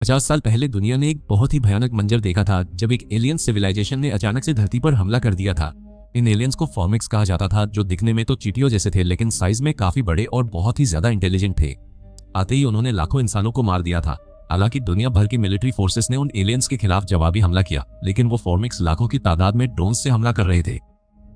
50 साल पहले दुनिया ने एक बहुत ही भयानक मंजर देखा था जब एक एलियन सिविलाइजेशन ने अचानक से धरती पर हमला कर दिया था। इन एलियंस को फॉर्मिक्स कहा जाता था, जो दिखने में तो चींटियों जैसे थे लेकिन साइज में काफी बड़े और बहुत ही ज्यादा इंटेलिजेंट थे। आते ही उन्होंने लाखों इंसानों को मार दिया था। हालांकि दुनिया भर की मिलिट्री फोर्सेस ने उन एलियंस के खिलाफ जवाबी हमला किया, लेकिन वो फॉर्मिक्स लाखों की तादाद में ड्रोन से हमला कर रहे थे।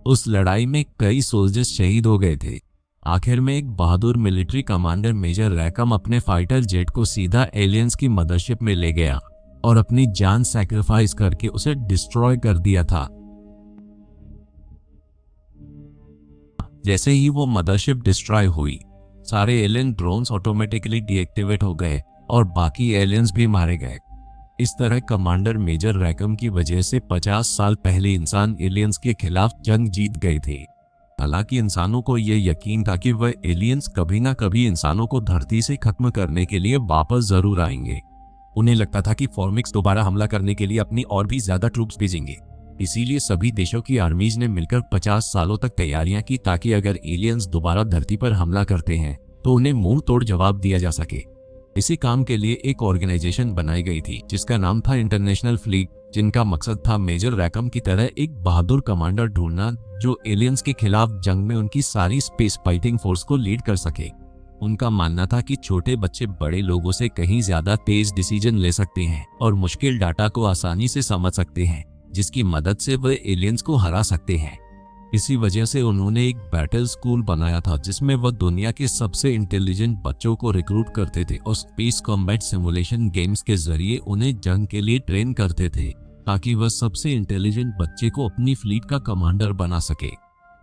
उस लड़ाई में कई सोल्जर्स शहीद हो गए थे। आखिर में एक बहादुर मिलिट्री कमांडर मेजर रैकम अपने फाइटर जेट को सीधा एलियंस की मदरशिप में ले गया और अपनी जान सैक्रिफाइस करके उसे डिस्ट्रॉय कर दिया था। जैसे ही वो मदरशिप डिस्ट्रॉय हुई, सारे एलियन ड्रोन्स ऑटोमेटिकली डीएक्टिवेट हो गए और बाकी एलियंस भी मारे गए। इस तरह कमांडर मेजर रैकम की वजह से 50 साल पहले इंसान एलियंस के खिलाफ जंग जीत गए थे। हालांकि इंसानों को यह यकीन था कि वह एलियंस कभी ना कभी इंसानों को धरती से खत्म करने के लिए वापस जरूर आएंगे। उन्हें लगता था कि फॉर्मिक्स दोबारा हमला करने के लिए अपनी और भी ज्यादा ट्रूप्स भेजेंगे। इसीलिए सभी देशों की आर्मीज ने मिलकर 50 सालों तक तैयारियां की, ताकि अगर एलियंस दोबारा धरती पर हमला करते हैं तो उन्हें मुंह तोड़ जवाब दिया जा सके। इसी काम के लिए एक ऑर्गेनाइजेशन बनाई गई थी जिसका नाम था इंटरनेशनल फ्लीट, जिनका मकसद था मेजर रैकम की तरह एक बहादुर कमांडर ढूंढना जो एलियंस के खिलाफ जंग में उनकी सारी स्पेस फाइटिंग फोर्स को लीड कर सके। उनका मानना था कि छोटे बच्चे बड़े लोगों से कहीं ज्यादा तेज डिसीजन ले सकते हैं और मुश्किल डाटा को आसानी से समझ सकते हैं, जिसकी मदद से वह एलियंस को हरा सकते हैं। इसी वजह से उन्होंने एक बैटल स्कूल बनाया था जिसमें वह दुनिया के सबसे इंटेलिजेंट बच्चों को रिक्रूट करते थे और स्पेस कॉम्बैट सिमुलेशन गेम्स के जरिए उन्हें जंग के लिए ट्रेन करते थे, ताकि वह सबसे इंटेलिजेंट बच्चे को अपनी फ्लीट का कमांडर बना सके।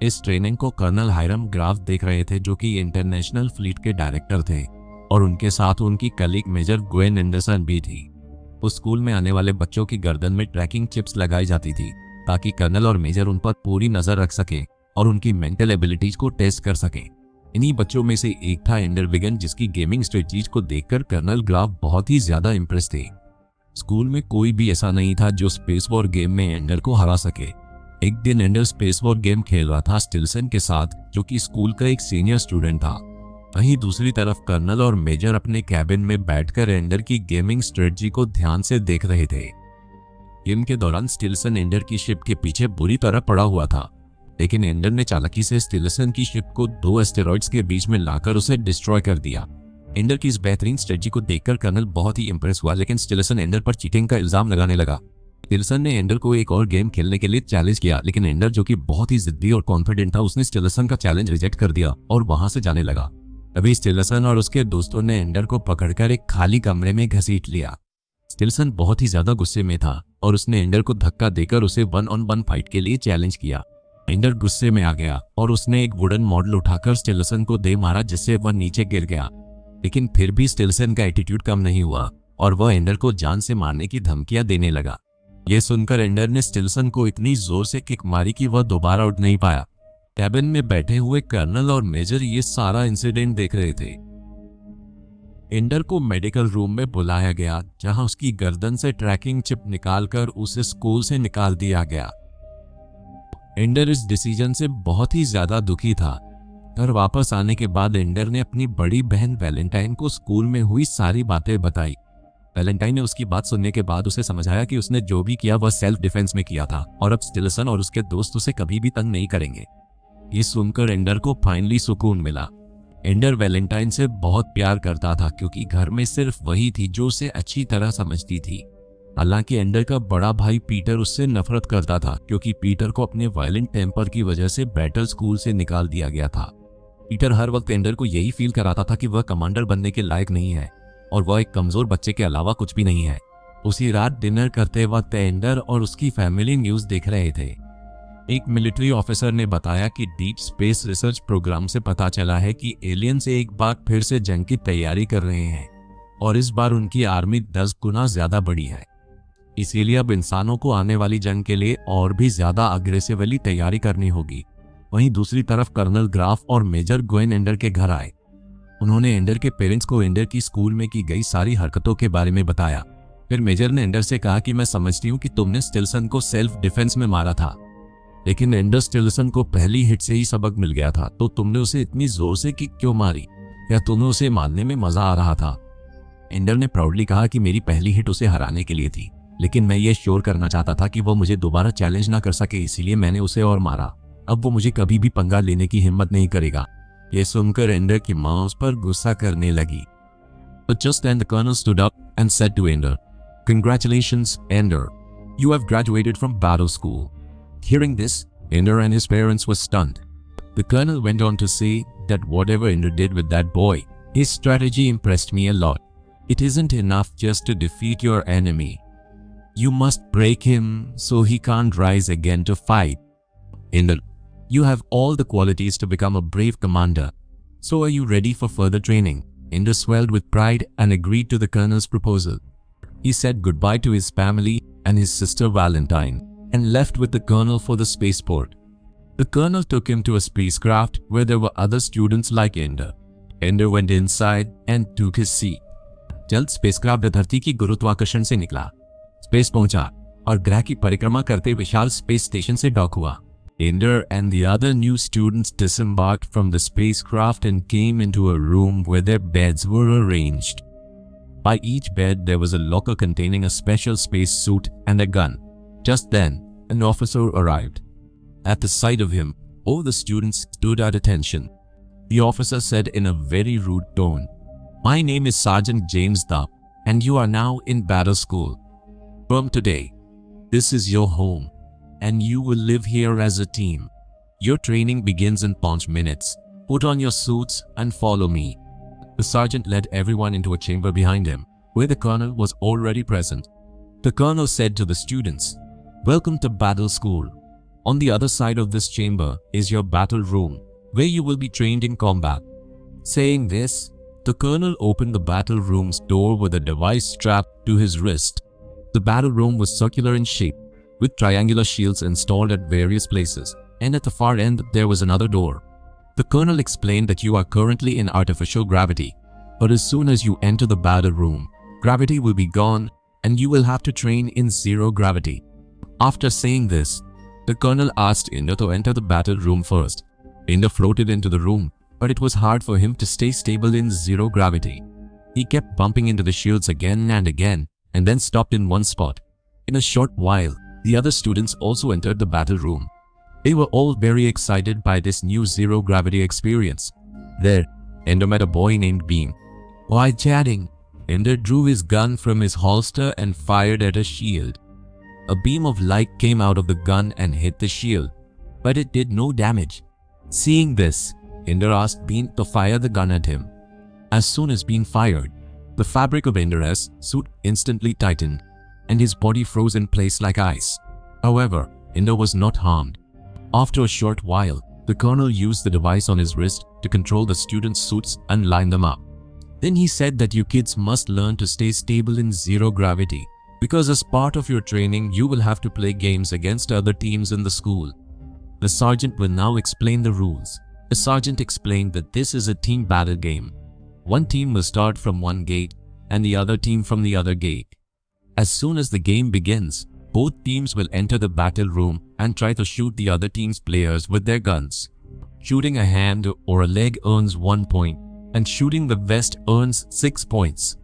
इस ट्रेनिंग को कर्नल हायरम ग्राफ देख रहे थे, जो कि इंटरनेशनल फ्लीट के डायरेक्टर थे, और उनके साथ उनकी कलीग मेजर ग्वेन एंडरसन भी थी। उस स्कूल में आने वाले बच्चों की गर्दन में ट्रैकिंग चिप्स लगाई जाती थी, ताकि कर्नल और मेजर उन पर पूरी नजर रख सके और उनकी मेंटल एबिलिटीज को टेस्ट कर सके। इन्हीं बच्चों में से एक था एंडर विगन, जिसकी गेमिंग स्ट्रेटजीज को देखकर कर्नल ग्राफ बहुत ही ज्यादा इंप्रेस थे। स्कूल में कोई भी ऐसा नहीं था जो स्पेस वॉर गेम में एंडर को हरा सके। एक दिन एंडर स्पेस वॉर गेम खेल रहा था स्टिल्सन के साथ, जो कि स्कूल का एक सीनियर स्टूडेंट था। वहीं दूसरी तरफ कर्नल और मेजर अपने कैबिन में बैठकर एंडर की गेमिंग स्ट्रेटजी को ध्यान से देख रहे थे। गेम के दौरान स्टिल्सन एंडर की शिप के पीछे बुरी तरह पड़ा हुआ था, लेकिन एंडर ने चालाकी से स्टिल्सन की शिप को 2 एस्टेरॉइड्स के बीच में लाकर उसे डिस्ट्रॉय कर दिया। एंडर की इस बेहतरीन स्ट्रेटजी को देखकर कर्नल बहुत ही इंप्रेस हुआ, लेकिन स्टिल्सन एंडर पर चीटिंग का इल्जाम लगाने लगा। स्टिल्सन ने एंडर को एक और गेम खेलने के लिए चैलेंज किया, लेकिन एंडर, जो कि बहुत ही जिद्दी और कॉन्फिडेंट था, उसने स्टिल्सन का चैलेंज रिजेक्ट कर दिया और वहां से जाने लगा। तभी स्टिल्सन और उसके दोस्तों ने एंडर को पकड़कर एक खाली कमरे में घसीट लिया। स्टिल्सन बहुत ही ज्यादा गुस्से में था और उसने एंडर को धक्का देकर उसे 1-on-1 फाइट के लिए चैलेंज किया। एंडर गुस्से में आ गया और उसने एक वुडन मॉडल उठाकर स्टिल्सन को दे मारा, जिससे वह नीचे गिर गया। लेकिन फिर भी स्टिल्सन का एटीट्यूड कम नहीं हुआ और वह एंडर को जान से मारने की धमकियां देने लगा। यह सुनकर एंडर ने स्टिल्सन को इतनी जोर से किक मारी कि वह दोबारा उठ नहीं पाया। कैबिन में बैठे हुए कर्नल और मेजर ये सारा इंसिडेंट देख रहे थे। एंडर को मेडिकल रूम में बुलाया गया, जहां उसकी गर्दन से ट्रैकिंग चिप निकालकर उसे स्कूल से निकाल दिया गया। एंडर इस डिसीजन से बहुत ही ज्यादा दुखी था। घर वापस आने के बाद एंडर ने अपनी बड़ी बहन वैलेंटाइन को स्कूल में हुई सारी बातें बताई। वैलेंटाइन ने उसकी बात सुनने के बाद उसे समझाया कि उसने जो भी किया वह सेल्फ डिफेंस में किया था और अब स्टिल्सन और उसके दोस्त उसे कभी भी तंग नहीं करेंगे। ये सुनकर एंडर को फाइनली सुकून मिला। एंडर वैलेंटाइन से बहुत प्यार करता था, क्योंकि घर में सिर्फ वही थी जो उसे अच्छी तरह समझती थी। हालांकि एंडर का बड़ा भाई पीटर उससे नफरत करता था, क्योंकि पीटर को अपने वायलेंट टेम्पर की वजह से बैटल स्कूल से निकाल दिया गया था। पीटर हर वक्त एंडर को यही फील कराता था कि वह कमांडर बनने के लायक नहीं है और वह एक कमजोर बच्चे के अलावा कुछ भी नहीं है। उसी रात डिनर करते वक्त एंडर और उसकी फैमिली न्यूज देख रहे थे। एक मिलिट्री ऑफिसर ने बताया कि डीप स्पेस रिसर्च प्रोग्राम से पता चला है कि एलियंस एक बार फिर से जंग की तैयारी कर रहे हैं और इस बार उनकी आर्मी 10 गुना ज्यादा बड़ी है। इसीलिए अब इंसानों को आने वाली जंग के लिए और भी ज्यादा अग्रेसिवली तैयारी करनी होगी। वहीं दूसरी तरफ कर्नल ग्राफ और मेजर ग्वेन एंडर के घर आए। उन्होंने एंडर के पेरेंट्स को एंडर की स्कूल में की गई सारी हरकतों के बारे में बताया। फिर मेजर ने एंडर से कहा कि मैं समझती हूँ कि तुमने स्टिल्सन को सेल्फ डिफेंस में मारा था, लेकिन एंडर, स्टिल्सन को पहली हिट से ही सबक मिल गया था, तो तुमने उसे इतनी जोर से किक क्यों मारी? या तुम्हें उसे मारने में मजा आ रहा था? एंडर ने प्राउडली कहा कि मेरी पहली हिट उसे हराने के लिए थी, लेकिन मैं ये श्योर करना चाहता था कि वो मुझे दोबारा चैलेंज ना कर सके, इसीलिए मैंने उसे और मारा। अब वो मुझे कभी भी पंगा लेने की हिम्मत नहीं करेगा। ये सुनकर एंडर की माँ उस पर गुस्सा करने लगी। But just then the colonel stood up and said to Ender, "Congratulations, Ender. You have graduated from battle school." Hearing this, Ender and his parents were stunned. The colonel went on to say that whatever Ender did with that boy, his strategy impressed me a lot. It isn't enough just to defeat your enemy. You must break him so he can't rise again to fight. Ender, you have all the qualities to become a brave commander. So are you ready for further training? Ender swelled with pride and agreed to the colonel's proposal. He said goodbye to his family and his sister Valentine and left with the colonel for the spaceport. The colonel took him to a spacecraft where there were other students like Ender. Ender went inside and took his seat. जल्द spacecraft धरती की गुरुत्वाकर्षण से निकला, space पहुंचा और ग्रह की परिक्रमा करते विशाल स्पेस स्टेशन से डॉक हुआ। Ender and the other new students disembarked from the spacecraft and came into a room where their beds were arranged. By each bed there was a locker containing a special space suit and a gun. Just then, an officer arrived. At the sight of him, all the students stood at attention. The officer said in a very rude tone, "My name is Sergeant James Duff, and you are now in battle school. From today, this is your home, and you will live here as a team. Your training begins in 5 minutes. Put on your suits and follow me." The sergeant led everyone into a chamber behind him, where the colonel was already present. The colonel said to the students, "Welcome to battle school. On the other side of this chamber is your battle room, where you will be trained in combat." Saying this, the colonel opened the battle room's door with a device strapped to his wrist. The battle room was circular in shape, with triangular shields installed at various places, and at the far end there was another door. The colonel explained that you are currently in artificial gravity, but as soon as you enter the battle room, gravity will be gone and you will have to train in zero gravity. After saying this, the colonel asked Ender to enter the battle room first. Ender floated into the room, but it was hard for him to stay stable in zero gravity. He kept bumping into the shields again and then stopped in one spot. In a short while, the other students also entered the battle room. They were all very excited by this new zero-gravity experience. There, Ender met a boy named Beam. While chatting, Ender drew his gun from his holster and fired at a shield. A beam of light came out of the gun and hit the shield, but it did no damage. Seeing this, Ender asked Beam to fire the gun at him. As soon as Beam fired, the fabric of Ender's suit instantly tightened, and his body froze in place like ice. However, Ender was not harmed. After a short while, the colonel used the device on his wrist to control the students' suits and line them up. Then he said that you kids must learn to stay stable in zero gravity, because as part of your training, you will have to play games against other teams in the school. The sergeant will now explain the rules. The sergeant explained that this is a team battle game. One team will start from one gate and the other team from the other gate. As soon as the game begins, both teams will enter the battle room and try to shoot the other team's players with their guns. Shooting a hand or a leg earns 1 point, and shooting the vest earns 6 points.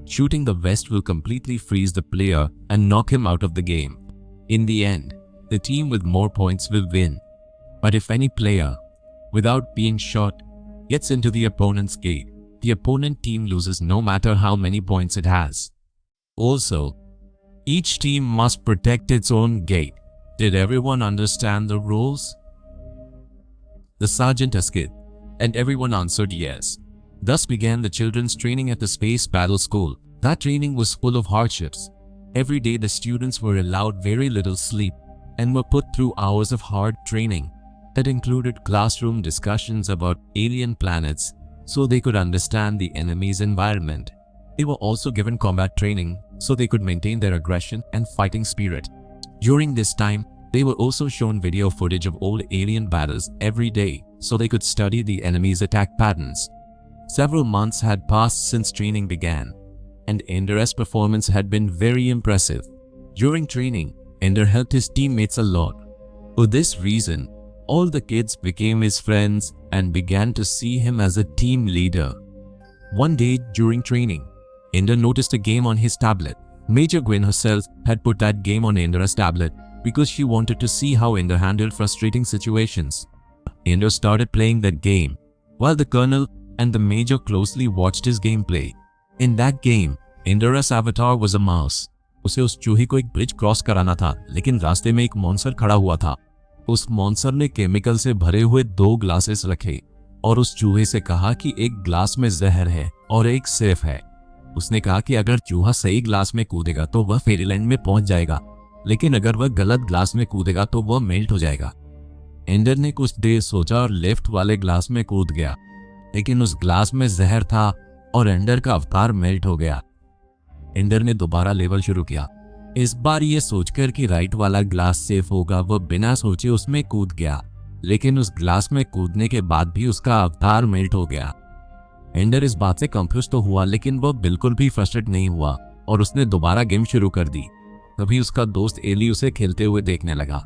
Shooting the vest will completely freeze the player and knock him out of the game. In the end, the team with more points will win. But if any player, without being shot, gets into the opponent's gate, the opponent team loses no matter how many points it has. Also, each team must protect its own gate. Did everyone understand the rules? The sergeant asked, and everyone answered yes. Thus began the children's training at the Space Battle School. That training was full of hardships. Every day the students were allowed very little sleep and were put through hours of hard training that included classroom discussions about alien planets so they could understand the enemy's environment. They were also given combat training so they could maintain their aggression and fighting spirit. During this time, they were also shown video footage of old alien battles every day so they could study the enemy's attack patterns. Several months had passed since training began, and Ender's performance had been very impressive. During training, Ender helped his teammates a lot. For this reason, all the kids became his friends and began to see him as a team leader. One day during training, Ender noticed a game on his tablet. Major Gwen herself had put that game on Ender's tablet because she wanted to see how Ender handled frustrating situations. Ender started playing that game, while the Colonel and the Major closely watched his gameplay. In that game, Ender's avatar was a mouse. उसे उस चूहे को एक bridge cross कराना था, लेकिन रास्ते में एक मॉन्स्टर खड़ा हुआ था। उस मॉन्स्टर ने केमिकल से भरे हुए 2 ग्लासेस रखे और उस चूहे से कहा कि एक ग्लास में जहर है और एक सेफ है। उसने कहा कि अगर चूहा सही ग्लास में कूदेगा तो वह फेरीलैंड में पहुंच जाएगा, लेकिन अगर वह गलत ग्लास में कूदेगा तो वह मेल्ट हो जाएगा। एंडर ने कुछ देर सोचा और लेफ्ट वाले ग्लास में कूद गया, लेकिन उस ग्लास में जहर था और एंडर का अवतार मेल्ट हो गया। एंडर ने दोबारा लेवल शुरू किया। इस बार ये सोचकर कि राइट वाला ग्लास सेफ होगा, वह बिना सोचे उसमें कूद गया, लेकिन उस ग्लास में कूदने के बाद भी उसका अवतार मेल्ट हो गया। एंडर इस बात से कंफ्यूज तो हुआ, लेकिन वह बिल्कुल भी फ्रस्ट्रेट नहीं हुआ और उसने दोबारा गेम शुरू कर दी। तभी उसका दोस्त एली उसे खेलते हुए देखने लगा।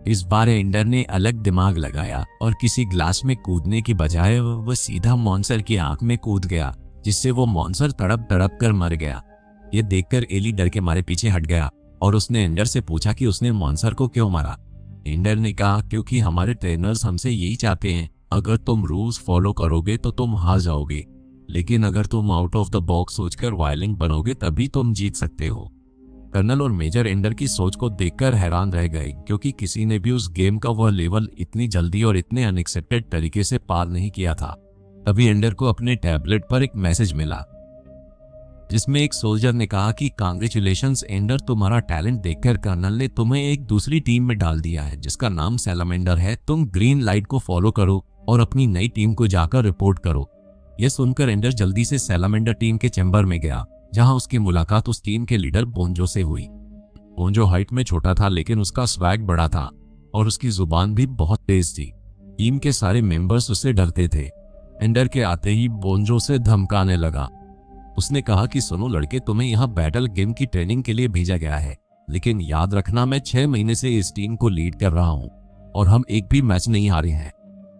इस बार एंडर ने अलग दिमाग लगाया और किसी ग्लास में कूदने की बजाय वह सीधा मॉन्स्टर की आंख में कूद गया, जिससे वो मॉन्स्टर तड़प तड़प कर मर गया। ये देखकर एली डर के मारे पीछे हट गया और उसने एंडर से पूछा कि उसने मॉन्स्टर को क्यों मारा। एंडर ने कहा, क्योंकि हमारे ट्रेनर्स हमसे यही चाहते हैं, अगर तुम रूल्स फॉलो करोगे तो तुम हार जाओगे, लेकिन अगर तुम आउट ऑफ द बॉक्स सोचकर वायलेंट बनोगे तभी तुम जीत सकते हो। कर्नल और मेजर एंडर की सोच को देखकर हैरान रह गए, क्योंकि किसी ने भी उस गेम का वह लेवल इतनी जल्दी और इतने अनएक्सपेक्टेड तरीके से पार नहीं किया था। तभी एंडर को अपने टैबलेट पर एक मैसेज मिला, जिसमें एक सोल्जर ने कहा कि कांग्रेचुलेशंस एंडर, तुम्हारा टैलेंट देखकर कर्नल ने तुम्हें एक दूसरी टीम में डाल दिया है जिसका नाम सैलामेंडर है। तुम ग्रीन लाइट को फॉलो करो और अपनी नई टीम को जाकर रिपोर्ट करो। यह सुनकर एंडर जल्दी से सैलामेंडर टीम के चैम्बर में गया, जहां उसकी मुलाकात उस टीम के लीडर बोंजो से हुई। बोंजो हाइट में छोटा था, लेकिन उसका स्वैग बड़ा था और उसकी जुबान भी बहुत तेज थी। टीम के सारे मेंबर्स उससे डरते थे। एंडर के आते ही बोंजो से धमकाने लगा। उसने कहा कि सुनो लड़के, तुम्हें यहाँ बैटल गेम की ट्रेनिंग के लिए भेजा गया है, लेकिन याद रखना मैं 6 महीने से इस टीम को लीड कर रहा हूँ और हम एक भी मैच नहीं हारे हैं।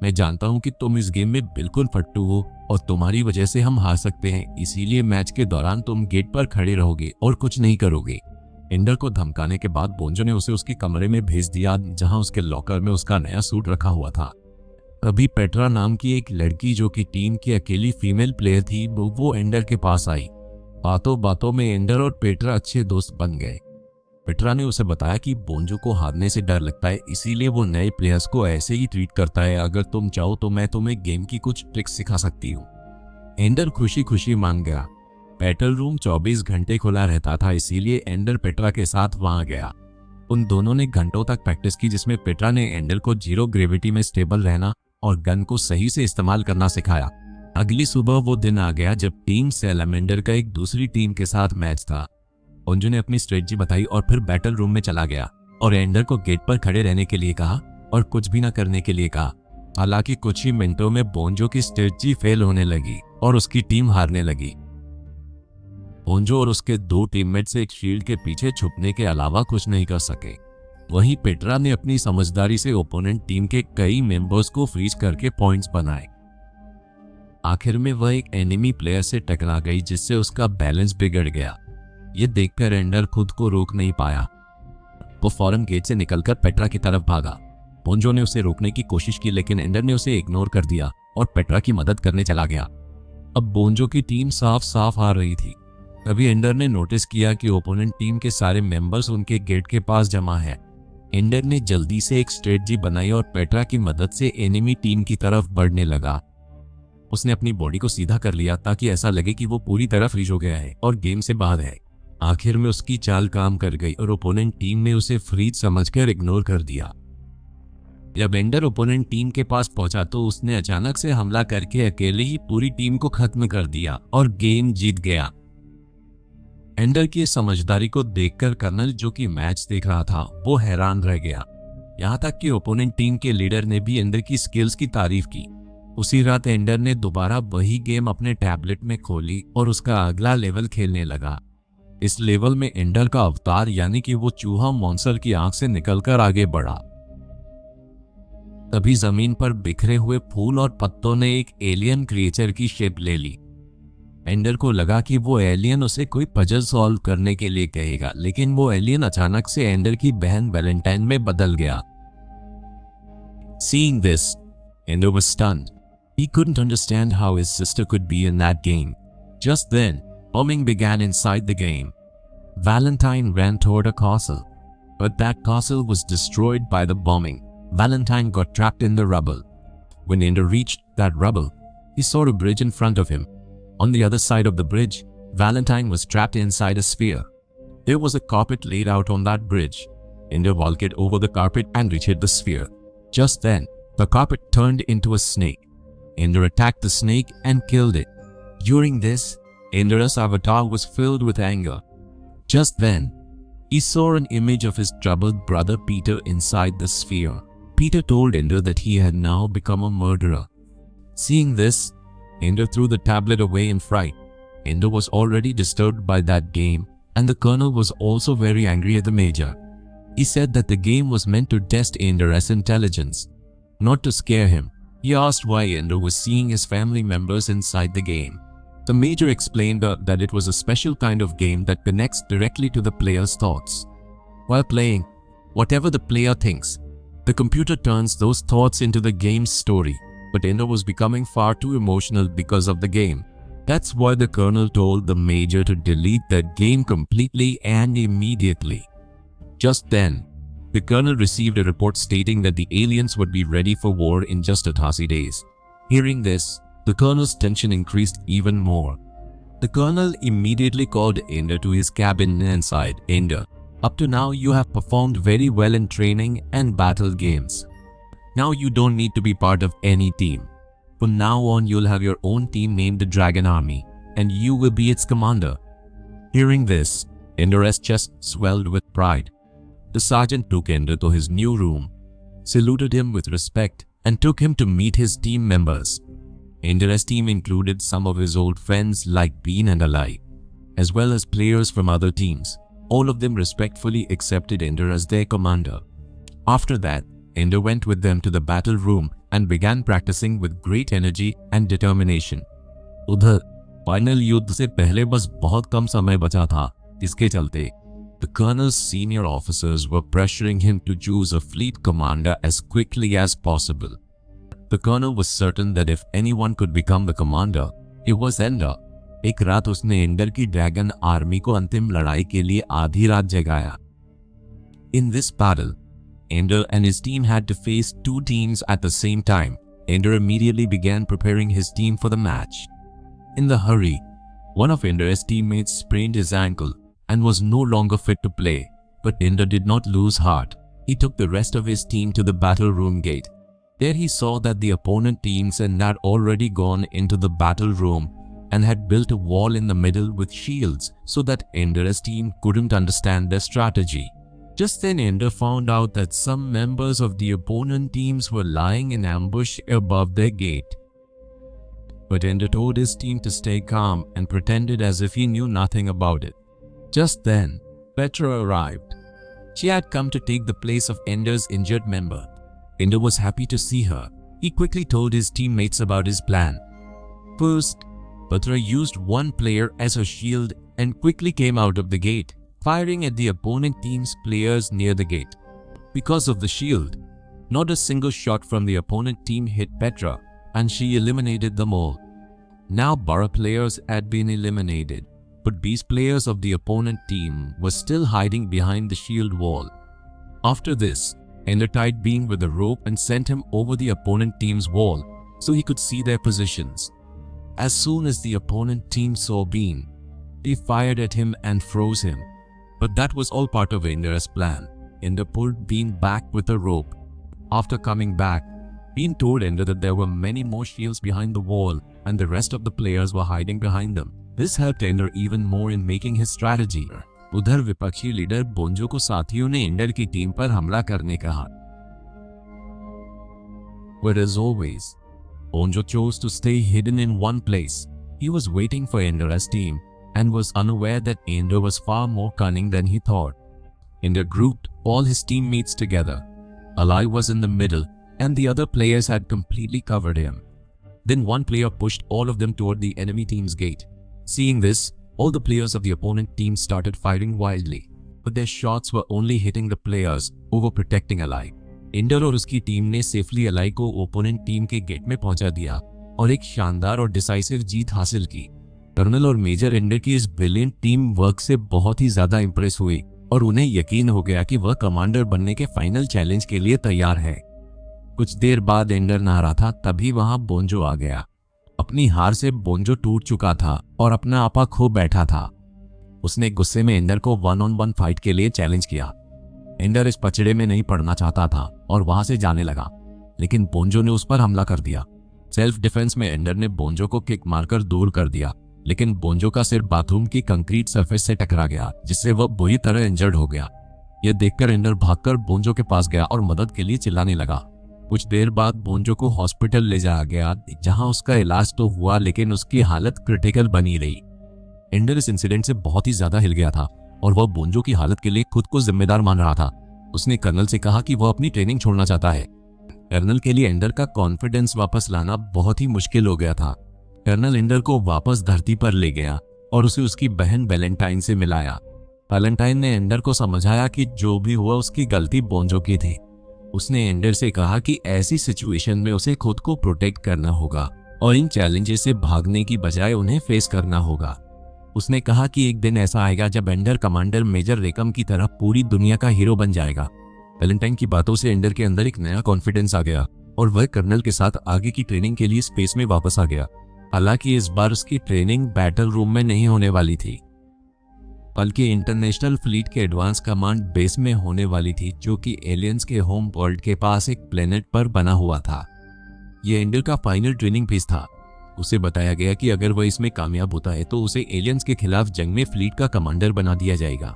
मैं जानता हूँ कि तुम इस गेम में बिल्कुल फट्टू हो और तुम्हारी वजह से हम हार सकते हैं, इसीलिए मैच के दौरान तुम गेट पर खड़े रहोगे और कुछ नहीं करोगे। एंडर को धमकाने के बाद बोंजो ने उसे उसके कमरे में भेज दिया, जहां उसके लॉकर में उसका नया सूट रखा हुआ था। तभी पेट्रा नाम की एक लड़की, जो कि टीम की अकेली फीमेल प्लेयर थी, वो एंडर के पास आई। बातों बातों में एंडर और पेट्रा अच्छे दोस्त बन गए। पेट्रा ने उसे बताया कि बोंजो को हारने से डर लगता है, इसीलिए वो नए प्लेयर्स को ऐसे ही ट्रीट करता है। अगर तुम चाहो तो मैं तुम्हें गेम की कुछ ट्रिक्स सिखा सकती हूँ। एंडर खुशी खुशी मान गया। बैटल रूम 24 घंटे खुला रहता था, इसीलिए एंडर पेट्रा के साथ वहां गया। उन दोनों ने घंटों तक प्रैक्टिस की, जिसमें पेट्रा ने एंडर को 0 ग्रेविटी में स्टेबल रहना और गन को सही से इस्तेमाल करना सिखाया। अगली सुबह वो दिन आ गया जब टीम सैलामेंडर का एक दूसरी टीम के साथ मैच था। बोंजो ने अपनी स्ट्रेटजी बताई और फिर बैटल रूम में चला गया और एंडर को गेट पर खड़े रहने के लिए कहा और कुछ भी न करने के लिए कहा। हालांकि कुछ ही मिनटों में बोंजो की स्ट्रेटजी फेल होने लगी और उसकी टीम हारने लगी। बोंजो और उसके 2 टीममेट्स एक शील्ड के पीछे छुपने के अलावा कुछ नहीं कर सके। वहीं पेट्रा ने अपनी समझदारी से ओपोनेंट टीम के कई मेंबर्स को फ्रीज करके पॉइंट्स बनाए। आखिर में वह एक एनिमी प्लेयर से टकरा गई, जिससे उसका बैलेंस बिगड़ गया। ये देखकर एंडर खुद को रोक नहीं पाया। वो फौरन गेट से निकलकर पेट्रा की तरफ भागा। बोंजो ने उसे रोकने की कोशिश की, लेकिन एंडर ने उसे इग्नोर कर दिया और पेट्रा की मदद करने चला गया। अब बोंजो की टीम साफ साफ हार रही थी। तभी एंडर ने नोटिस किया कि ओपोनेंट टीम के सारे मेंबर्स उनके गेट के पास जमा है। एंडर ने जल्दी से एक स्ट्रेटजी बनाई और पेट्रा की मदद से एनिमी टीम की तरफ बढ़ने लगा। उसने अपनी बॉडी को सीधा कर लिया ताकि ऐसा लगे कि वो पूरी तरह फ्रीज हो गया है और गेम से बाहर है। आखिर में उसकी चाल काम कर गई और ओपोनेंट टीम ने उसे फ्रीज समझकर इग्नोर कर दिया। जब एंडर ओपोनेंट टीम के पास पहुंचा तो उसने अचानक से हमला करके अकेले ही पूरी टीम को खत्म कर दिया और गेम जीत गया। एंडर की समझदारी को देखकर कर्नल, जो कि मैच देख रहा था, वो हैरान रह गया। यहाँ तक कि ओपोनेंट टीम के लीडर ने भी एंडर की स्किल्स की तारीफ की। उसी रात एंडर ने दोबारा वही गेम अपने टैबलेट में खोली और उसका अगला लेवल खेलने लगा। इस लेवल में एंडर का अवतार, यानी कि वो चूहा, मॉन्स्टर की आंख से निकलकर आगे बढ़ा। तभी जमीन पर बिखरे हुए फूल और पत्तों ने एक एलियन क्रिएचर की शेप ले ली। एंडर को लगा कि वो एलियन उसे कोई पजल सॉल्व करने के लिए कहेगा, लेकिन वो एलियन अचानक से एंडर की बहन वैलेंटाइन में बदल गया। Seeing this, Ender was stunned. He couldn't understand how his sister could be in that game. Just then, bombing began inside the game. Valentine ran toward a castle, but that castle was destroyed by the bombing. Valentine got trapped in the rubble. When Ender reached that rubble, he saw a bridge in front of him. On the other side of the bridge, Valentine was trapped inside a sphere. There was a carpet laid out on that bridge. Ender vaulted over the carpet and reached the sphere. Just then, the carpet turned into a snake. Ender attacked the snake and killed it. During this, Ender's avatar was filled with anger. Just then, he saw an image of his troubled brother Peter inside the sphere. Peter told Ender that he had now become a murderer. Seeing this, Ender threw the tablet away in fright. Ender was already disturbed by that game, and the colonel was also very angry at the major. He said that the game was meant to test Ender's intelligence, not to scare him. He asked why Ender was seeing his family members inside the game. The major explained that it was a special kind of game that connects directly to the player's thoughts. While playing, whatever the player thinks, the computer turns those thoughts into the game's story. But Ender was becoming far too emotional because of the game. That's why the colonel told the major to delete that game completely and immediately. Just then, the colonel received a report stating that the aliens would be ready for war in just 80 days. Hearing this, the colonel's tension increased even more. The colonel immediately called Ender to his cabin and sighed, "Ender, up to now you have performed very well in training and battle games. Now you don't need to be part of any team. From now on you'll have your own team named the Dragon Army, and you will be its commander." Hearing this, Ender's chest swelled with pride. The sergeant took Ender to his new room, saluted him with respect, and took him to meet his team members. Ender's team included some of his old friends like Bean and Ali, as well as players from other teams. All of them respectfully accepted Ender as their commander. After that, Ender went with them to the battle room and began practicing with great energy and determination. उधर final युद्ध से पहले बस बहुत कम समय बचा था, जिसके चलते the colonel's senior officers were pressuring him to choose a fleet commander as quickly as possible. The colonel was certain that if anyone could become the commander, it was Ender. एक रात उसने एंडर की dragon army को अंतिम लड़ाई के लिए आधी रात जगाया. In this battle, Ender and his team had to face two teams at the same time. Ender immediately began preparing his team for the match. In the hurry, one of Ender's teammates sprained his ankle and was no longer fit to play. But Ender did not lose heart. He took the rest of his team to the battle room gate. There he saw that the opponent teams had already gone into the battle room and had built a wall in the middle with shields so that Ender's team couldn't understand their strategy. Just then Ender found out that some members of the opponent teams were lying in ambush above their gate. But Ender told his team to stay calm and pretended as if he knew nothing about it. Just then, Petra arrived. She had come to take the place of Ender's injured member. Ender was happy to see her. He quickly told his teammates about his plan. First, Petra used one player as her shield and quickly came out of the gate, firing at the opponent team's players near the gate. Because of the shield, not a single shot from the opponent team hit Petra, and she eliminated them all. Now Bara players had been eliminated, but Beast players of the opponent team were still hiding behind the shield wall. After this, Ender tied Bean with a rope and sent him over the opponent team's wall so he could see their positions. As soon as the opponent team saw Bean, they fired at him and froze him. But that was all part of Ender's plan. Ender pulled Bean back with a rope. After coming back, Bean told Ender that there were many more shields behind the wall and the rest of the players were hiding behind them. This helped Ender even more in making his strategy. उधर विपक्षी leader बोंजो को साथियों ने ender की team पर हमला करने कहा. But as always, Bonjo chose to stay hidden in one place. He was waiting for Ender's team and was unaware that Ender was far more cunning than he thought. Ender grouped all his teammates together. Ali was in the middle and the other players had completely covered him. Then one player pushed all of them toward the enemy team's gate. Seeing this, all the players of the opponent team started firing wildly, but their shots were only hitting the players who were protecting Alai. Ender और उसकी team ने safely Alai को opponent team के gate में पहुंचा दिया और एक शानदार और डिसाइसिव जीत हासिल की। कर्नल और मेजर एंडर की इस ब्रिलियंट टीम वर्क से बहुत ही ज्यादा इंप्रेस हुई और उन्हें यकीन हो गया कि वह कमांडर बनने के फाइनल चैलेंज के लिए तैयार है। कुछ देर बाद एंडर नहा रहा था, तभी वहां बोंजो आ गया। अपनी हार से बोंजो टूट चुका था और अपना आपा खो बैठा था। उसने गुस्से में एंडर को 1-on-1 फाइट के लिए चैलेंज किया। एंडर इस पचड़े में नहीं पड़ना चाहता था और वहां से जाने लगा, लेकिन बोंजो ने उस पर हमला कर दिया। सेल्फ डिफेंस में एंडर ने बोंजो को किक मारकर दूर कर दिया, लेकिन बोंजो का सिर बाथरूम की कंक्रीट सरफेस से टकरा गया, जिससे वह बुरी तरह इंजर्ड हो गया। यह देखकर एंडर भागकर बोंजो के पास गया और मदद के लिए चिल्लाने लगा। कुछ देर बाद बोंजो को हॉस्पिटल ले जाया गया, जहां उसका इलाज तो हुआ, लेकिन उसकी हालत क्रिटिकल बनी रही। एंडर इस इंसिडेंट से बहुत ही ज्यादा हिल गया था और वह बोंजो की हालत के लिए खुद को जिम्मेदार मान रहा था। उसने कर्नल से कहा कि वह अपनी ट्रेनिंग छोड़ना चाहता है। कर्नल के लिए एंडर का कॉन्फिडेंस वापस लाना बहुत ही मुश्किल हो गया था। कर्नल एंडर को वापस धरती पर ले गया और उसे उसकी बहन वैलेंटाइन से मिलाया। वैलेंटाइन ने एंडर को समझाया कि जो भी हुआ उसकी गलती बोंजो की थी। उसने एंडर से कहा कि ऐसी सिचुएशन में उसे खुद को प्रोटेक्ट करना होगा और इन चैलेंजेस से भागने की बजाय उन्हें फेस करना होगा। उसने कहा कि एक दिन ऐसा आएगा जब एंडर कमांडर मेजर रेकम की तरह पूरी दुनिया का हीरो बन जाएगा। वैलेंटाइन की बातों से एंडर के अंदर एक नया कॉन्फिडेंस आ गया और वह कर्नल के साथ आगे की ट्रेनिंग के लिए स्पेस में वापस आ गया। हालांकि इस बार उसकी ट्रेनिंग बैटल रूम में नहीं होने वाली थी, बल्कि इंटरनेशनल फ्लीट के एडवांस कमांड बेस में होने वाली थी, जो कि एलियंस के होम वर्ल्ड के पास एक प्लेनेट पर बना हुआ था। यह एंडर का फाइनल ट्रेनिंग पीस था। उसे बताया गया कि अगर वह इसमें कामयाब होता है तो उसे एलियंस के खिलाफ जंग में फ्लीट का कमांडर बना दिया जाएगा।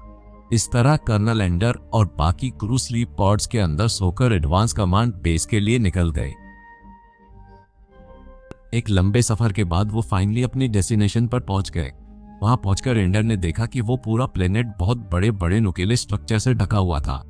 इस तरह कर्नल एंडर और बाकी क्रू स्लीप पॉड्स के अंदर सोकर एडवांस कमांड बेस के लिए निकल गए। एक लंबे सफर के बाद वो फाइनली अपनी डेस्टिनेशन पर पहुंच गए। वहां पहुंचकर एंडर ने देखा कि वो पूरा प्लेनेट बहुत बड़े बड़े नुकीले स्ट्रक्चर से ढका हुआ था।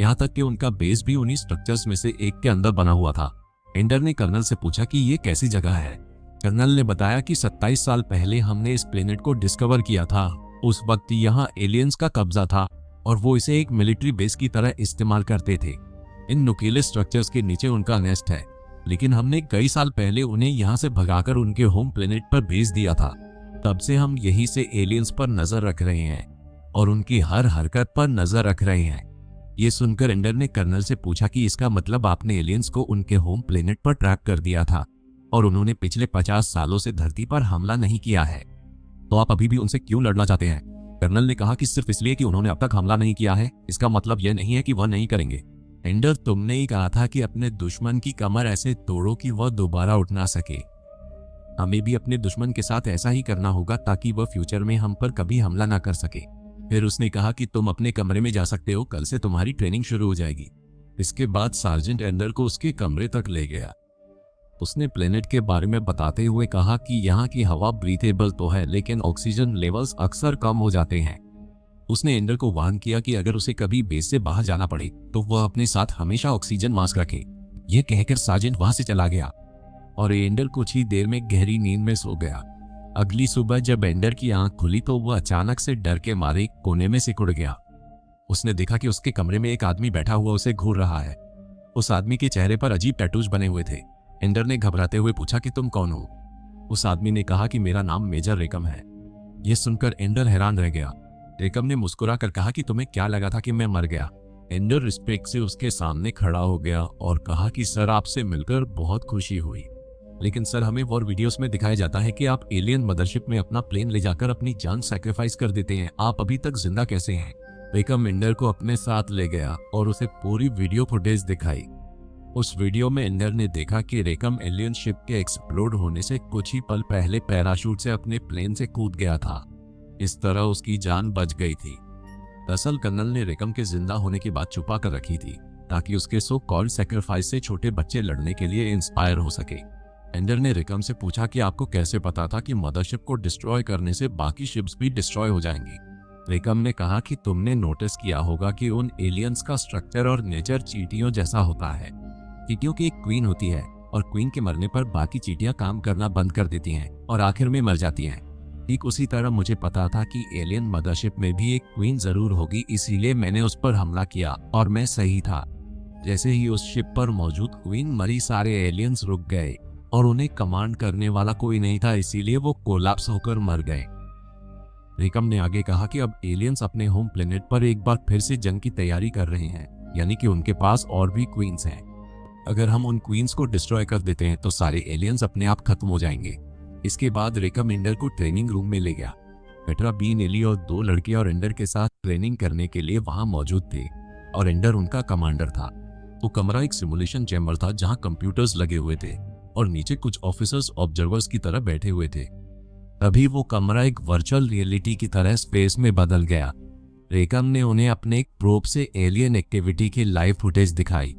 यहाँ तक कि उनका बेस भी उन्हीं स्ट्रक्चर्स में से एक के अंदर बना हुआ था। एंडर ने कर्नल से पूछा कि ये कैसी जगह है। कर्नल ने बताया कि 27 साल पहले हमने इस प्लेनेट को डिस्कवर किया था। उस वक्त यहाँ एलियंस का कब्जा था और वो इसे एक मिलिट्री बेस की तरह इस्तेमाल करते थे। इन नुकीले स्ट्रक्चर्स के नीचे उनका नेस्ट है, लेकिन हमने कई साल पहले उन्हें यहाँ से भगाकर उनके होम प्लेनेट पर भेज दिया था। तब से हम यहीं से एलियंस पर नजर रख रहे हैं और उनकी हर हरकत पर नजर रख रहे हैं। ये सुनकर एंडर ने कर्नल से पूछा कि इसका मतलब आपने एलियंस को उनके होम प्लेनेट पर ट्रैप कर दिया था और उन्होंने पिछले 50 सालों से धरती पर हमला नहीं किया है, तो आप अभी भी उनसे क्यों लड़ना चाहते हैं? कर्नल ने कहा कि सिर्फ इसलिए कि उन्होंने अब तक हमला नहीं किया है, इसका मतलब यह नहीं है कि वह नहीं करेंगे। एंडर, तुमने ही कहा था कि अपने दुश्मन की कमर ऐसे तोड़ो कि वह दोबारा उठ ना सके। हमें भी अपने दुश्मन के साथ ऐसा ही करना होगा ताकि वह फ्यूचर में हम पर कभी हमला ना कर सके। फिर उसने कहा कि तुम अपने कमरे में जा सकते हो, कल से तुम्हारी ट्रेनिंग शुरू हो जाएगी। इसके बाद सार्जेंट एंडर को उसके कमरे तक ले गया। उसने प्लेनेट के बारे में बताते हुए कहा कि यहाँ की हवा ब्रीथेबल तो है, लेकिन ऑक्सीजन लेवल्स अक्सर कम हो जाते हैं। उसने एंडर को वार्न किया कि अगर उसे कभी बेस से बाहर जाना पड़े तो वह अपने साथ हमेशा ऑक्सीजन मास्क रखे। यह कहकर सार्जेंट वहां से चला गया और एंडर कुछ ही देर में गहरी नींद में सो गया। अगली सुबह जब एंडर की आंख खुली तो वह अचानक से डर के मारे कोने में सिकुड़ गया। उसने देखा कि उसके कमरे में एक आदमी बैठा हुआ उसे घूर रहा है। उस आदमी के चेहरे पर अजीब टैटूज बने हुए थे। एंडर ने घबराते हुए पूछा कि तुम कौन हो? उस आदमी ने कहा कि मेरा नाम मेजर रेकम है। यह सुनकर एंडर हैरान रह गया। रेकम ने मुस्कुरा कर कहा कि तुम्हें क्या लगा था कि मैं मर गया? एंडर रिस्पेक्ट से उसके सामने खड़ा हो गया और कहा कि सर, आपसे मिलकर बहुत खुशी हुई, लेकिन सर हमें और वीडियोस में दिखाया जाता है कि आप एलियन मदरशिप में अपना प्लेन ले जाकर अपनी जान सैक्रिफाइस कर देते हैं। आप अभी तक जिंदा कैसे हैं? रेकम एंडर को अपने साथ ले गया और उसे पूरी वीडियो फुटेज दिखाई। उस वीडियो में एंडर ने देखा कि रेकम एलियन शिप के एक्सप्लोड होने से कुछ ही पल पहले पैराशूट से अपने प्लेन से कूद गया था। इस तरह उसकी जान बच गई थी। दरअसल कर्नल ने रेकम के जिंदा होने की बात छुपा कर रखी थी ताकि उसके सो कॉल्ड सैक्रिफाइस से छोटे बच्चे लड़ने के लिए इंस्पायर हो सके। एंडर ने रेकम से पूछा कि आपको कैसे पता था कि मदरशिप को डिस्ट्रॉय करने से बाकी शिप्स भी डिस्ट्रॉय हो जाएंगी? रेकम ने कहा कि तुमने नोटिस किया होगा कि उन एलियंस का स्ट्रक्चर और नेचर चींटियों जैसा होता है। चींटियों की एक क्वीन होती है और क्वीन के मरने पर बाकी चींटियां काम करना बंद कर देती हैं और आखिर में मर जाती हैं। ठीक उसी तरह मुझे पता था कि एलियन मदरशिप में भी एक क्वीन जरूर होगी, इसीलिए मैंने उस पर हमला किया और मैं सही था। जैसे ही उस शिप पर मौजूद क्वीन मरी, सारे एलियंस रुक गए और उन्हें कमांड करने वाला कोई नहीं था, इसीलिए वो कोलैप्स होकर मर गए। रेकम ने आगे कहा कि अब एलियंस अपने होम प्लेनेट पर एक बार फिर से जंग की तैयारी कर रहे हैं, यानी कि उनके पास और भी क्वींस हैं। अगर हम उन क्वींस को डिस्ट्रॉय कर देते हैं तो सारे एलियंस अपने आप खत्म हो जाएंगे। इसके बाद रेकम एंडर को ट्रेनिंग रूम में ले गया। पेट्रा, बी, नेली और 2 लड़कियां और एंडर के साथ ट्रेनिंग करने के लिए वहां मौजूद थे और एंडर उनका कमांडर था। वो कमरा एक सिमुलेशन चैम्बर था जहां कंप्यूटर्स लगे हुए थे और नीचे कुछ ऑफिसर्स ऑब्जर्वर्स की तरह बैठे हुए थे। तभी वो कमरा एक वर्चुअल रियलिटी की तरह स्पेस में बदल गया। रेकम ने उन्हें अपने एक प्रोब से एलियन एक्टिविटी की लाइव फुटेज दिखाई।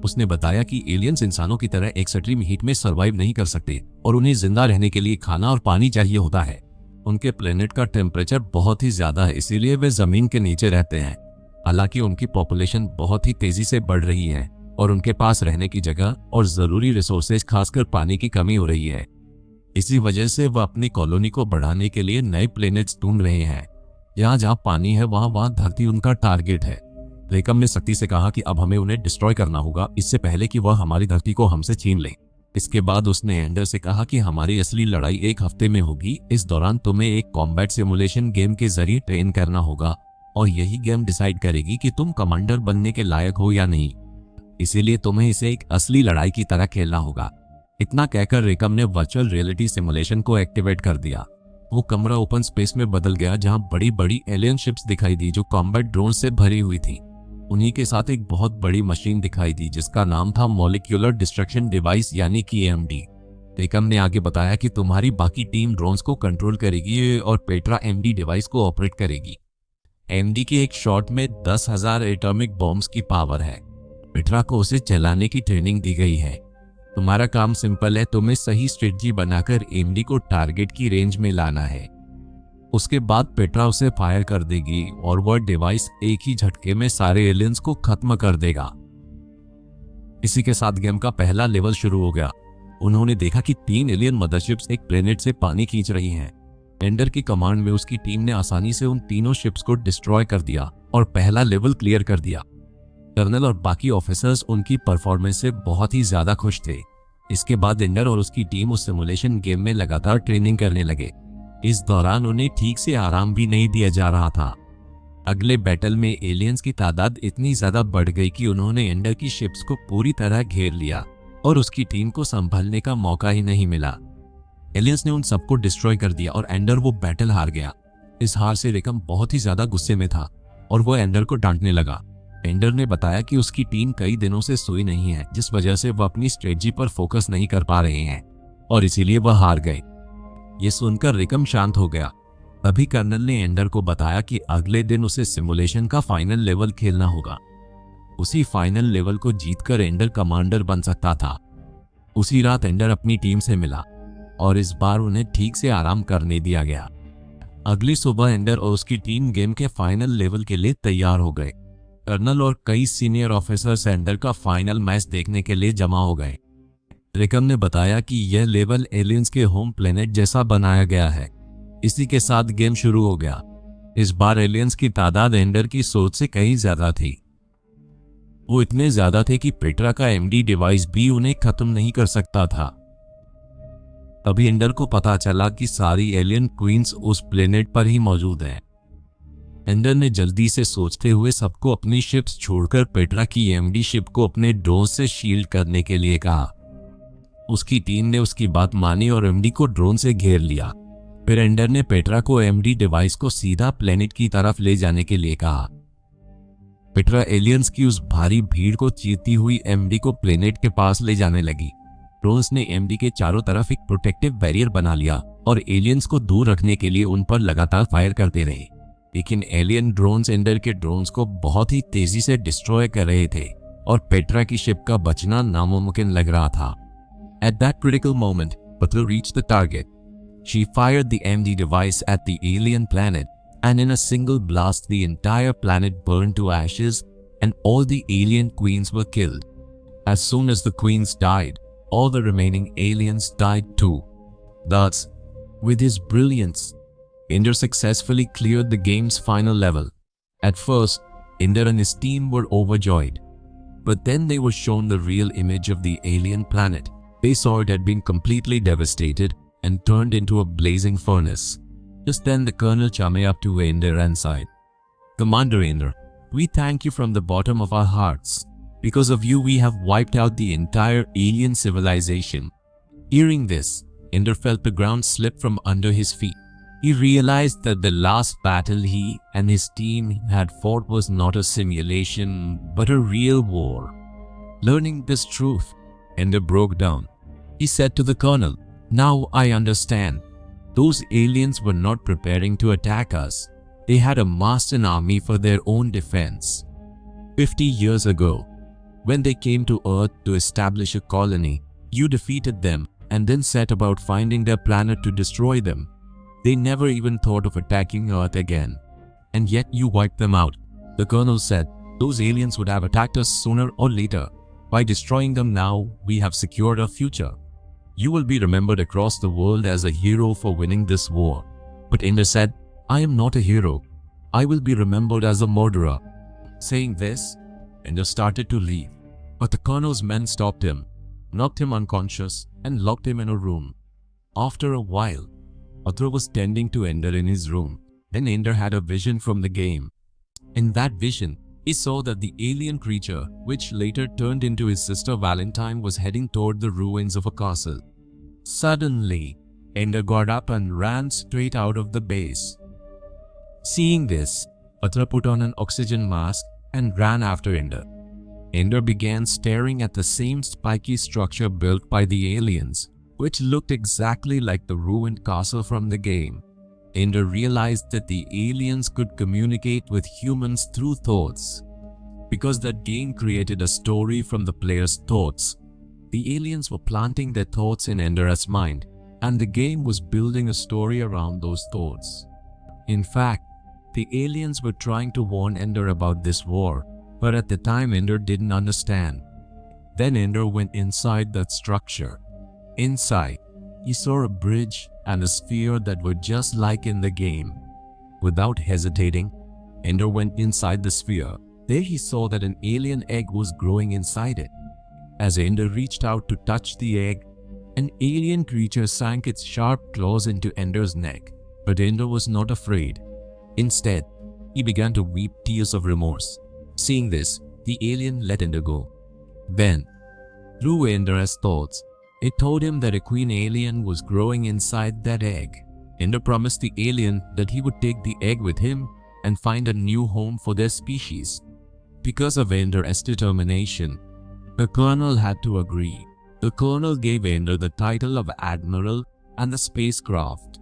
उसने बताया कि एलियंस इंसानों की तरह एक्सट्रीम हीट में सरवाइव नहीं कर सकते और उन्हें जिंदा रहने के लिए खाना और पानी चाहिए होता है। उनके प्लेनेट का टेम्परेचर बहुत ही ज्यादा है, इसीलिए वे जमीन के नीचे रहते हैं। हालांकि उनकी पॉपुलेशन बहुत ही तेजी से बढ़ रही है और उनके पास रहने की जगह और जरूरी रिसोर्सेज, खासकर पानी की कमी हो रही है। इसी वजह से वह अपनी कॉलोनी को बढ़ाने के लिए नए प्लेनेट्स ढूंढ रहे हैं। जहां जहां पानी है वहां धरती उनका टारगेट है। रेकम ने सख्ती से कहा कि अब हमें उन्हें डिस्ट्रॉय करना होगा, इससे पहले कि वह हमारी धरती को हमसे छीन ले। इसके बाद उसने एंडर से कहा कि हमारी असली लड़ाई 1 हफ्ते में होगी। इस दौरान तुम्हें एक कॉम्बैट सिमुलेशन गेम के जरिए ट्रेन करना होगा और यही गेम डिसाइड करेगी कि तुम कमांडर बनने के लायक हो या नहीं। इसीलिए तुम्हें इसे एक असली लड़ाई की तरह खेलना होगा। इतना कहकर रेकम ने वर्चुअल रियलिटी सिमुलेशन को एक्टिवेट कर दिया। वो कमरा ओपन स्पेस में बदल गया जहां बड़ी बड़ी एलियन शिप्स दिखाई दी जो कॉम्बैट ड्रोन से भरी हुई थी। उन्हीं के साथ एक बहुत बड़ी मशीन दिखाई दी जिसका नाम था मॉलिक्यूलर डिस्ट्रक्शन डिवाइस, यानी कि एमडी। रेकम ने आगे बताया कि तुम्हारी बाकी टीम ड्रोन्स को कंट्रोल करेगी और पेट्रा एमडी डिवाइस को ऑपरेट करेगी। एमडी के एक शॉट में 10,000 एटॉमिक बॉम्ब्स की पावर है। पेट्रा को उसे चलाने की ट्रेनिंग दी गई है। तुम्हारा काम सिंपल है, तुम्हें सही स्ट्रेटजी बनाकर एमडी को टारगेट की रेंज में लाना है। उसके बाद पेट्रा उसे फायर कर देगी और वह डिवाइस एक ही झटके में सारे एलियंस को खत्म कर देगा। इसी के साथ गेम का पहला लेवल शुरू हो गया। उन्होंने देखा कि 3 एलियन मदरशिप्स एक प्लेनेट से पानी खींच रही हैं। एंडर की कमांड में उसकी टीम ने आसानी से उन तीनों शिप्स को डिस्ट्रॉय कर दिया और पहला लेवल क्लियर कर दिया। कर्नल और बाकी ऑफिसर्स उनकी परफॉर्मेंस से बहुत ही ज्यादा खुश थे। इसके बाद एंडर और उसकी टीम उस सिमुलेशन गेम में लगातार ट्रेनिंग करने लगे। इस दौरान उन्हें ठीक से आराम भी नहीं दिया जा रहा था। अगले बैटल में एलियंस की तादाद इतनी ज्यादा बढ़ गई कि उन्होंने एंडर की शिप्स को पूरी तरह घेर लिया और उसकी टीम को संभलने का मौका ही नहीं मिला। एलियंस ने उन सबको डिस्ट्रॉय कर दिया और एंडर वो बैटल हार गया। इस हार से रेकम बहुत ही ज्यादा गुस्से में था और वो एंडर को डांटने लगा। एंडर ने बताया कि उसकी टीम कई दिनों से सोई नहीं है, जिस वजह से वह अपनी स्ट्रेटजी पर फोकस नहीं कर पा रहे हैं और इसीलिए वह हार गए। ये सुनकर रेकम शांत हो गया। तभी कर्नल ने एंडर को बताया कि अगले दिन उसे सिमुलेशन का फाइनल लेवल खेलना होगा। उसी फाइनल लेवल को जीतकर एंडर कमांडर बन सकता था। उसी रात एंडर अपनी टीम से मिला और इस बार उन्हें ठीक से आराम करने दिया गया। अगली सुबह एंडर और उसकी टीम गेम के फाइनल लेवल के लिए तैयार हो गए। कर्नल और कई सीनियर ऑफिसर्स एंडर का फाइनल मैच देखने के लिए जमा हो गए। रेकम ने बताया कि यह लेवल एलियंस के होम प्लेनेट जैसा बनाया गया है। इसी के साथ गेम शुरू हो गया। इस बार एलियंस की तादाद एंडर की सोच से कहीं ज्यादा थी। वो इतने ज्यादा थे कि पेट्रा का एमडी डिवाइस भी उन्हें खत्म नहीं कर सकता था। तभी एंडर को पता चला कि सारी एलियन क्वींस उस प्लेनेट पर ही मौजूद हैं। एंडर ने जल्दी से सोचते हुए सबको अपनी शिप्स छोड़कर पेट्रा की एमडी शिप को अपने ड्रोन से शील्ड करने के लिए कहा। उसकी टीम ने उसकी बात मानी और एमडी को ड्रोन से घेर लिया। फिर एंडर ने पेट्रा को एमडी डिवाइस को सीधा प्लेनेट की तरफ ले जाने के लिए कहा। पेट्रा एलियंस की उस भारी भीड़ को चीरती हुई एमडी को प्लेनेट के पास ले जाने लगी। ड्रोन्स ने एमडी के चारों तरफ एक प्रोटेक्टिव बैरियर बना लिया और एलियंस को दूर रखने के लिए उन पर लगातार फायर करते रहे। लेकिन एलियन ड्रोन्स एंडर के ड्रोन्स को बहुत ही तेजी से डिस्ट्रॉय कर रहे थे और पेट्रा की शिप का बचना नामुमकिन लग रहा था। At that critical moment, Petra reached the target. She fired the MD device at the alien planet, and in a single blast the entire planet burned to ashes and all the alien queens were killed. As soon as the queens died, all the remaining aliens died too. Thus, With his brilliance, Ender successfully cleared the game's final level. At first, Ender and his team were overjoyed. But then they were shown the real image of the alien planet. They saw it had been completely devastated and turned into a blazing furnace. Just then the colonel came up to Ender and sighed. "Commander Ender, we thank you from the bottom of our hearts. Because of you we have wiped out the entire alien civilization." Hearing this, Ender felt the ground slip from under his feet. He realized that the last battle he and his team had fought was not a simulation but a real war. Learning this truth, Ender broke down. He said to the colonel, "Now I understand. Those aliens were not preparing to attack us. They had amassed an army for their own defense. 50 years ago, when they came to Earth to establish a colony, you defeated them and then set about finding their planet to destroy them. They never even thought of attacking Earth again. And yet you wiped them out." The colonel said, "Those aliens would have attacked us sooner or later. By destroying them now, we have secured our future. You will be remembered across the world as a hero for winning this war." But Ender said, "I am not a hero. I will be remembered as a murderer." Saying this, Ender started to leave. But the colonel's men stopped him, knocked him unconscious, and locked him in a room. After a while, Atra was tending to Ender in his room. Then Ender had a vision from the game. In that vision, he saw that the alien creature, which later turned into his sister Valentine, was heading toward the ruins of a castle. Suddenly, Ender got up and ran straight out of the base. Seeing this, Atra put on an oxygen mask and ran after Ender. Ender began staring at the same spiky structure built by the aliens, which looked exactly like the ruined castle from the game. Ender realized that the aliens could communicate with humans through thoughts. Because that game created a story from the player's thoughts, the aliens were planting their thoughts in Ender's mind, and the game was building a story around those thoughts. In fact, the aliens were trying to warn Ender about this war, but at the time Ender didn't understand. Then Ender went inside that structure. Inside, he saw a bridge and a sphere that were just like in the game. Without hesitating, Ender went inside the sphere. There he saw that an alien egg was growing inside it. As Ender reached out to touch the egg, an alien creature sank its sharp claws into Ender's neck. But Ender was not afraid. Instead, he began to weep tears of remorse. Seeing this, the alien let Ender go. Then, through Ender's thoughts, it told him that a queen alien was growing inside that egg. Ender promised the alien that he would take the egg with him and find a new home for their species. Because of Ender's determination, the colonel had to agree. The colonel gave Ender the title of Admiral and the spacecraft.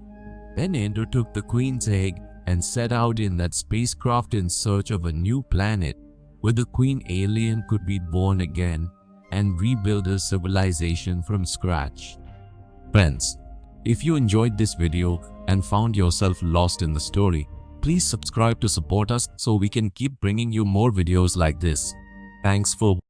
Then Ender took the queen's egg and set out in that spacecraft in search of a new planet where the queen alien could be born again and rebuild a civilization from scratch. Friends, if you enjoyed this video and found yourself lost in the story, please subscribe to support us so we can keep bringing you more videos like this. Thanks for